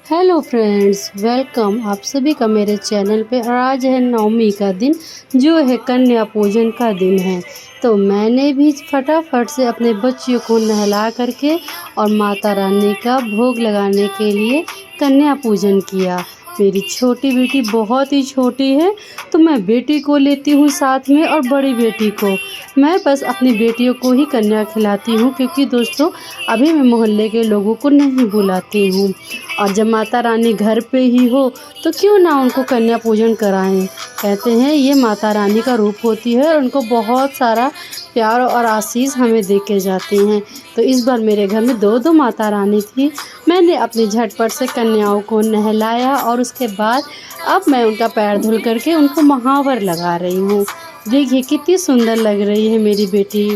Hello friends, welcome आप सभी का मेरे चैनल पे। और आज है नवमी का दिन, जो है कन्या पूजन का दिन है। तो मैंने भी फटाफट से अपने बच्चियों को नहला करके और माता रानी का भोग लगाने के लिए कन्या पूजन किया। मेरी छोटी बेटी बहुत ही छोटी है, तो मैं बेटी को लेती हूँ साथ में और बड़ी बेटी को। मैं बस अपनी बेटियों को ही कन्या खिलाती हूँ, क्योंकि दोस्तों अभी मैं मोहल्ले के लोगों को नहीं बुलाती हूँ। और जब माता रानी घर पे ही हो तो क्यों ना उनको कन्या पूजन कराएं। कहते हैं ये माता रानी का रूप होती है और उनको बहुत सारा प्यार और आशीष हमें दे के जाती हैं। तो इस बार मेरे घर में दो माता रानी थी। मैंने अपनी झटपट से कन्याओं को नहलाया और उसके बाद अब मैं उनका पैर धुल करके उनको महावर लगा रही हूँ। देखिए कितनी सुंदर लग रही है मेरी बेटी।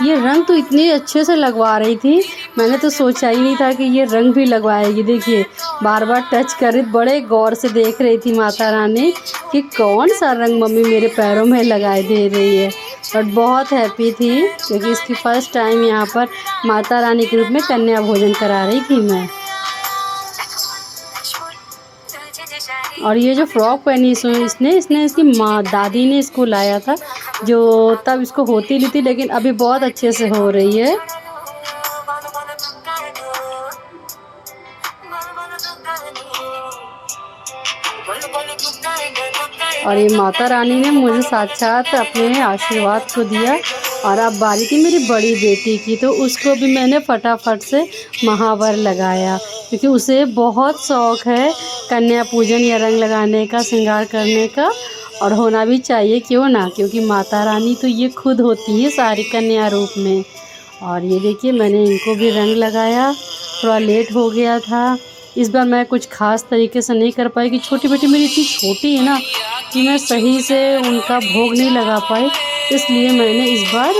ये रंग तो इतने अच्छे से लगवा रही थी, मैंने तो सोचा ही नहीं था कि ये रंग भी लगवाएगी। देखिए बार बार टच कर बड़े गौर से देख रही थी माता रानी कि कौन सा रंग मम्मी मेरे पैरों में लगाए दे रही है। बट बहुत हैप्पी थी, क्योंकि इसकी फ़र्स्ट टाइम यहाँ पर माता रानी के रूप में कन्या भोजन करा रही थी मैं। और ये जो फ्रॉक पहनी इसने इसकी माँ दादी ने इसको लाया था, जो तब इसको होती नहीं थी, लेकिन अभी बहुत अच्छे से हो रही है। और ये माता रानी ने मुझे साक्षात अपने आशीर्वाद को दिया। और अब बारी थी मेरी बड़ी बेटी की, तो उसको भी मैंने फटाफट से महावर लगाया, क्योंकि उसे बहुत शौक़ है कन्या पूजन या रंग लगाने का, श्रृंगार करने का। और होना भी चाहिए, क्यों ना, क्योंकि माता रानी तो ये खुद होती है सारी कन्या रूप में। और ये देखिए मैंने इनको भी रंग लगाया, थोड़ा लेट हो गया था इस बार। मैं कुछ ख़ास तरीके से नहीं कर पाई कि छोटी बेटी मेरी इतनी छोटी है ना कि मैं सही से उनका भोग नहीं लगा पाई। इसलिए मैंने इस बार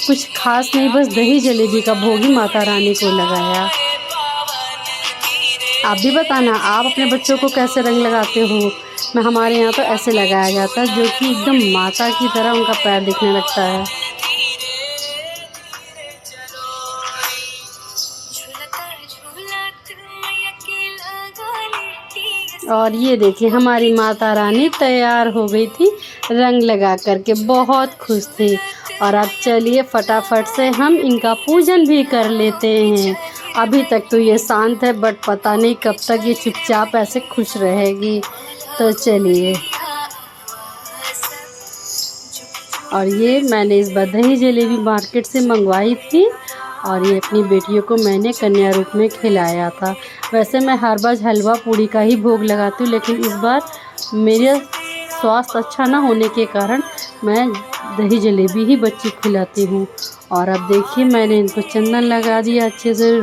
कुछ ख़ास नहीं, बस दही जलेबी का भोग ही माता रानी को लगाया। आप भी बताना आप अपने बच्चों को कैसे रंग लगाते हो। मैं हमारे यहाँ तो ऐसे लगाया जाता है, जो कि एकदम माता की तरह उनका पैर दिखने लगता है। और ये देखिए हमारी माता रानी तैयार हो गई थी रंग लगा करके, बहुत खुश थी। और अब चलिए फटाफट से हम इनका पूजन भी कर लेते हैं। अभी तक तो ये शांत है, बट पता नहीं कब तक ये चुपचाप ऐसे खुश रहेगी। तो चलिए। और ये मैंने इस बार दही जलेबी मार्केट से मंगवाई थी, और ये अपनी बेटियों को मैंने कन्या रूप में खिलाया था। वैसे मैं हर बार हलवा पूड़ी का ही भोग लगाती हूँ, लेकिन इस बार मेरे स्वास्थ्य अच्छा ना होने के कारण मैं दही जलेबी ही बच्ची खिलाती हूँ। और अब देखिए मैंने इनको चंदन लगा दिया अच्छे से,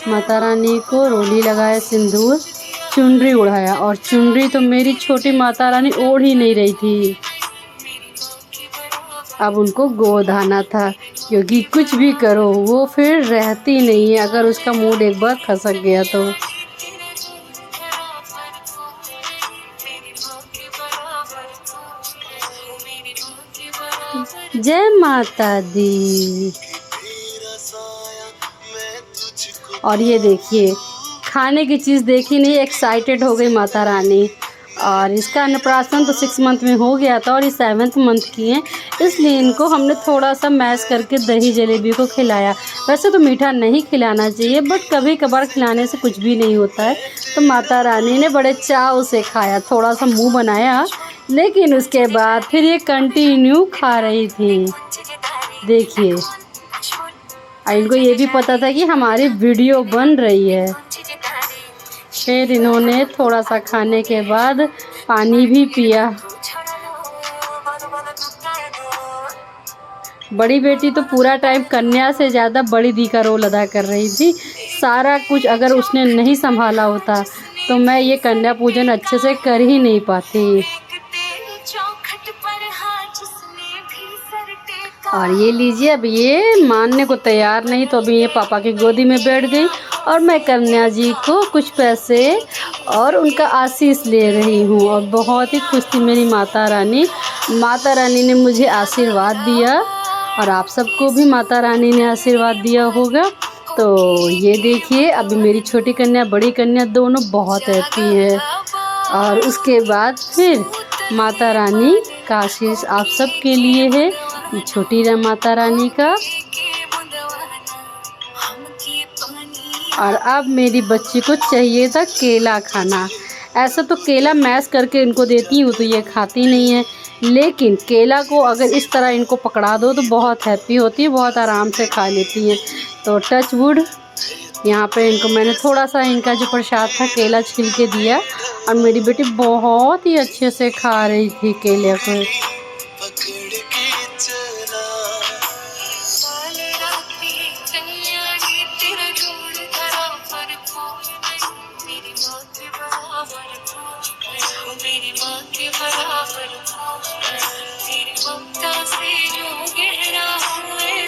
माता रानी को रोली लगाया, सिंदूर, चुनरी उड़ाया। और चुनरी तो मेरी छोटी माता रानी ओढ़ ही नहीं रही थी। अब उनको गोद आना था, क्योंकि कुछ भी करो वो फिर रहती नहीं है अगर उसका मूड एक बार खसक गया तो। जय माता दी। और ये देखिए खाने की चीज़ देखी नहीं, एक्साइटेड हो गई माता रानी। और इसका अन्नप्राशन तो 6 मंथ में हो गया था, और ये 7th मंथ की हैं, इसलिए इनको हमने थोड़ा सा मैश करके दही जलेबी को खिलाया। वैसे तो मीठा नहीं खिलाना चाहिए, बट कभी कभार खिलाने से कुछ भी नहीं होता है। तो माता रानी ने बड़े चाव से खाया, थोड़ा सा मुंह बनाया, लेकिन उसके बाद फिर ये कंटिन्यू खा रही थी। देखिए इनको ये भी पता था कि हमारी वीडियो बन रही है। फिर इन्होंने थोड़ा सा खाने के बाद पानी भी पिया। बड़ी बेटी तो पूरा टाइम कन्या से ज़्यादा बड़ी दी का रोल अदा कर रही थी। सारा कुछ अगर उसने नहीं संभाला होता तो मैं ये कन्या पूजन अच्छे से कर ही नहीं पाती। और ये लीजिए, अब ये मानने को तैयार नहीं, तो अभी ये पापा की गोदी में बैठ गई और मैं कन्या जी को कुछ पैसे और उनका आशीष ले रही हूँ। और बहुत ही खुश थी मेरी माता रानी। माता रानी ने मुझे आशीर्वाद दिया और आप सबको भी माता रानी ने आशीर्वाद दिया होगा। तो ये देखिए, अभी मेरी छोटी कन्या बड़ी कन्या दोनों बहुत हैप्पी है। और उसके बाद फिर माता रानी का आशीष आप सब के लिए है। ये छोटी माता रानी का। और अब मेरी बच्ची को चाहिए था केला खाना। ऐसा तो केला मैश करके इनको देती हूँ तो ये खाती नहीं है, लेकिन केला को अगर इस तरह इनको पकड़ा दो तो बहुत हैप्पी होती है, बहुत आराम से खा लेती हैं। तो टच वुड, यहाँ पे इनको मैंने थोड़ा सा इनका जो प्रसाद था केला छिल के दिया और मेरी बेटी बहुत ही अच्छे से खा रही थी केले को।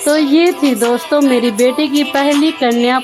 तो ये थी दोस्तों मेरी बेटी की पहली कन्या